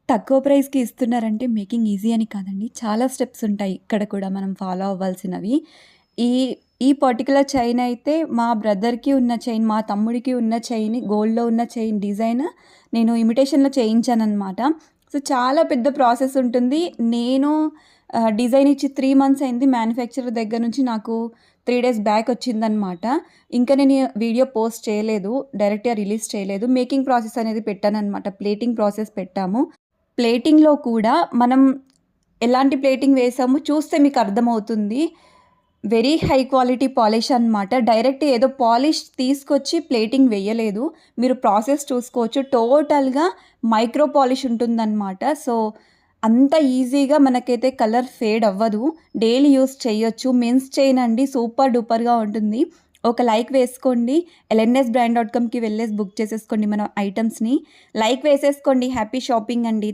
తక్కువ ప్రైస్‌కి ఇస్తున్నారంటే మేకింగ్ ఈజీ అని కాదండి. చాలా స్టెప్స్ ఉంటాయి ఇక్కడ కూడా మనం ఫాలో అవ్వాల్సినవి. ఈ ఈ పర్టిక్యులర్ చైన్ అయితే మా బ్రదర్‌కి ఉన్న చైన్, మా తమ్ముడికి ఉన్న చైన్, గోల్డ్‌లో ఉన్న చైన్ డిజైన్ నేను ఇమిటేషన్‌లో చేయించాననమాట. సో, చాలా పెద్ద ప్రాసెస్ ఉంటుంది. నేను డిజైన్ ఇచ్చి 3 మంత్స్ అయింది. మ్యానుఫ్యాక్చరర్ దగ్గర నుంచి నాకు 3 డేస్ బ్యాక్ వచ్చిందనమాట. ఇంకా నేను ఈ వీడియో పోస్ట్ చేయలేదు. డైరెక్ట్‌గా రిలీజ్ చేయలేదు. మేకింగ్ ప్రాసెస్ అనేది పెట్టాననమాట. ప్లేటింగ్ ప్రాసెస్ పెట్టాము. ప్లేటింగ్‌లో కూడా మనం ఎలాంటి ప్లేటింగ్ వేసామో చూస్తే మీకు అర్థమవుతుంది. వెరీ హై క్వాలిటీ పాలిష్ అనమాట. డైరెక్ట్ ఏదో పాలిష్ తీసుకొచ్చి ప్లేటింగ్ వేయలేదు. మీరు ప్రాసెస్ చూసుకోవచ్చు. టోటల్‌గా మైక్రో పాలిష్ ఉంటుందనమాట. సో, అంత ఈజీగా మనకైతే కలర్ ఫేడ్ అవ్వదు. డైలీ యూజ్ చేయొచ్చు. మెన్స్ చైన్ అండి, సూపర్ డూపర్‌గా ఉంటుంది. ఒక లైక్ వేసుకోండి. lnsbrand.comకి వెళ్ళేసి బుక్ చేసేసుకోండి మన ఐటెమ్స్‌ని. లైక్ వేసేసుకోండి. హ్యాపీ షాపింగ్ అండి.